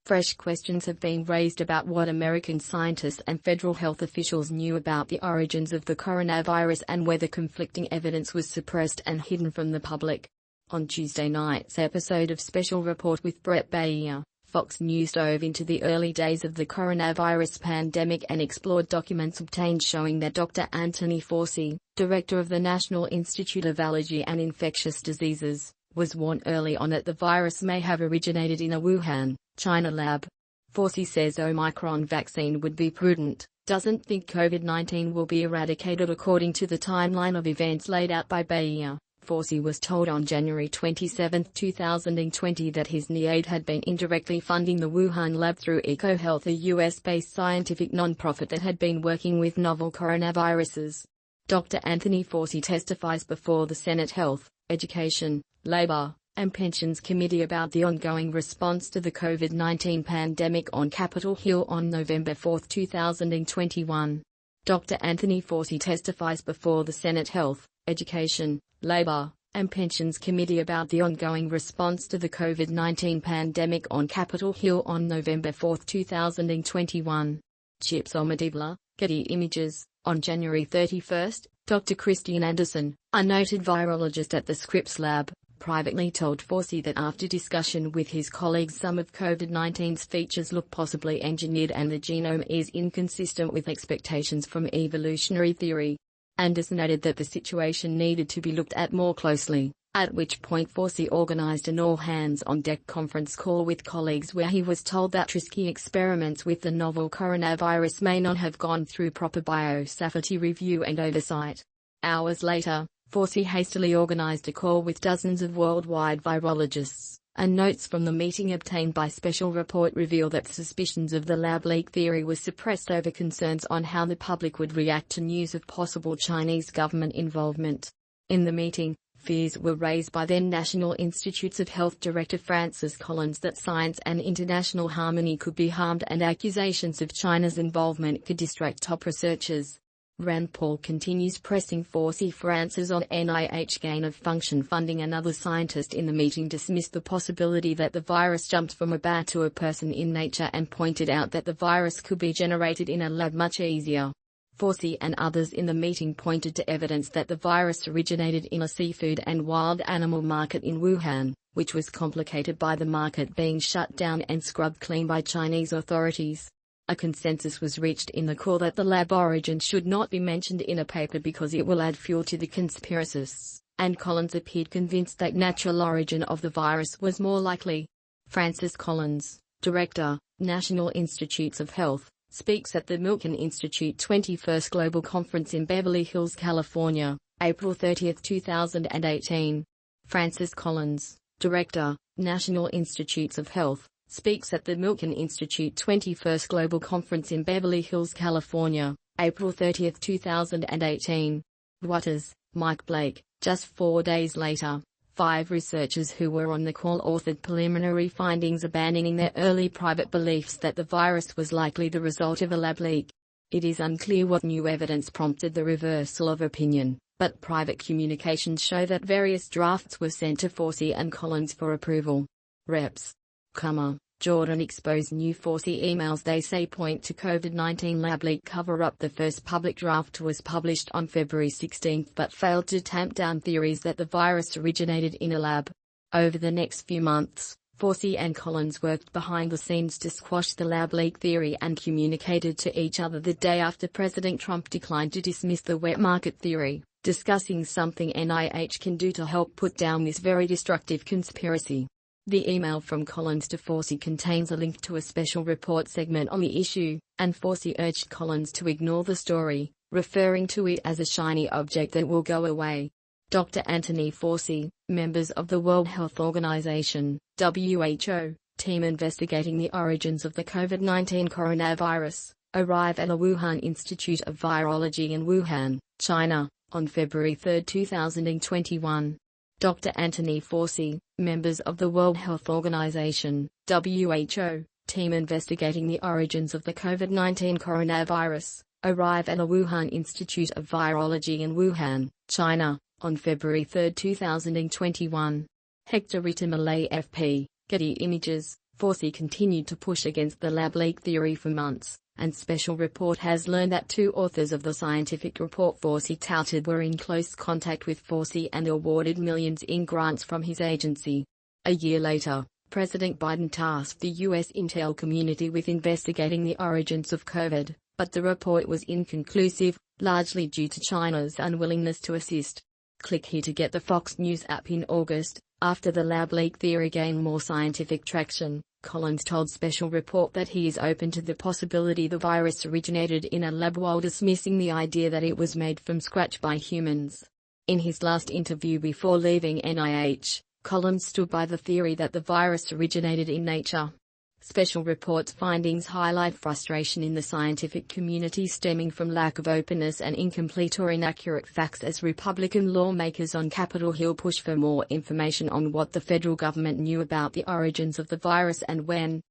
Fresh questions have been raised about what American scientists and federal health officials knew about the origins of the coronavirus and whether conflicting evidence was suppressed and hidden from the public. On Tuesday night's episode of Special Report with Brett Baer, Fox News dove into the early days of the coronavirus pandemic and explored documents obtained showing that Dr. Anthony Fauci, director of the National Institute of Allergy and Infectious Diseases, was warned early on that the virus may have originated in a Wuhan, China lab. Fauci says Omicron vaccine would be prudent, doesn't think COVID-19 will be eradicated according to the timeline of events laid out by Baer. Fauci was told on January 27, 2020 that his NIAID had been indirectly funding the Wuhan lab through EcoHealth, a US-based scientific nonprofit that had been working with novel coronaviruses. Dr. Anthony Fauci testifies before the Senate Health, Education, Labor, and Pensions Committee about the ongoing response to the COVID-19 pandemic on Capitol Hill on November 4, 2021. Dr. Anthony Fauci testifies before the Senate Health, Education, Labor, and Pensions Committee about the ongoing response to the COVID-19 pandemic on Capitol Hill on November 4, 2021. Chips Omadibla, Getty Images. On January 31, Dr. Christian Anderson, a noted virologist at the Scripps Lab, privately told Fauci that after discussion with his colleagues some of COVID-19's features look possibly engineered and the genome is inconsistent with expectations from evolutionary theory. Anderson added that the situation needed to be looked at more closely, at which point Fauci organized an all-hands-on-deck conference call with colleagues where he was told that risky experiments with the novel coronavirus may not have gone through proper biosafety review and oversight. Hours later, Fauci hastily organized a call with dozens of worldwide virologists, and notes from the meeting obtained by Special Report reveal that suspicions of the lab leak theory were suppressed over concerns on how the public would react to news of possible Chinese government involvement. In the meeting, fears were raised by then National Institutes of Health Director Francis Collins that science and international harmony could be harmed and accusations of China's involvement could distract top researchers. Rand Paul continues pressing Fauci for answers on NIH gain-of-function funding. Another scientist in the meeting dismissed the possibility that the virus jumped from a bat to a person in nature and pointed out that the virus could be generated in a lab much easier. Fauci and others in the meeting pointed to evidence that the virus originated in a seafood and wild animal market in Wuhan, which was complicated by the market being shut down and scrubbed clean by Chinese authorities. A consensus was reached in the call that the lab origin should not be mentioned in a paper because it will add fuel to the conspiracists, and Collins appeared convinced that natural origin of the virus was more likely. Francis Collins, Director, National Institutes of Health, speaks at the Milken Institute 21st Global Conference in Beverly Hills, California, April 30, 2018. Francis Collins, Director, National Institutes of Health, speaks at the Milken Institute 21st Global Conference in Beverly Hills, California, April 30, 2018. Waters, Mike Blake. Just 4 days later, 5 researchers who were on the call authored preliminary findings abandoning their early private beliefs that the virus was likely the result of a lab leak. It is unclear what new evidence prompted the reversal of opinion, but private communications show that various drafts were sent to Fauci and Collins for approval. Reps. Jordan exposed new Fauci emails they say point to COVID-19 lab leak cover-up. The first public draft was published on February 16 but failed to tamp down theories that the virus originated in a lab. Over the next few months, Fauci and Collins worked behind the scenes to squash the lab leak theory and communicated to each other the day after President Trump declined to dismiss the wet market theory, discussing something NIH can do to help put down this very destructive conspiracy. The email from Collins to Fauci contains a link to a special report segment on the issue, and Fauci urged Collins to ignore the story, referring to it as a shiny object that will go away. Dr. Anthony Fauci, members of the World Health Organization, WHO, team investigating the origins of the COVID-19 coronavirus, arrive at a Wuhan Institute of Virology in Wuhan, China, on February 3, 2021. Dr. Anthony Fauci, members of the World Health Organization, WHO, team investigating the origins of the COVID-19 coronavirus, arrive at a Wuhan Institute of Virology in Wuhan, China, on February 3, 2021. Hector Rittamale AFP, Getty Images. Fauci continued to push against the lab leak theory for months, and Special Report has learned that two authors of the scientific report Fauci touted were in close contact with Fauci and awarded millions in grants from his agency. A year later, President Biden tasked the U.S. intel community with investigating the origins of COVID, but the report was inconclusive, largely due to China's unwillingness to assist. Click here to get the Fox News app. In August, after the lab leak theory gained more scientific traction, Collins told Special Report that he is open to the possibility the virus originated in a lab while dismissing the idea that it was made from scratch by humans. In his last interview before leaving NIH, Collins stood by the theory that the virus originated in nature. Special Report's findings highlight frustration in the scientific community stemming from lack of openness and incomplete or inaccurate facts as Republican lawmakers on Capitol Hill push for more information on what the federal government knew about the origins of the virus and when.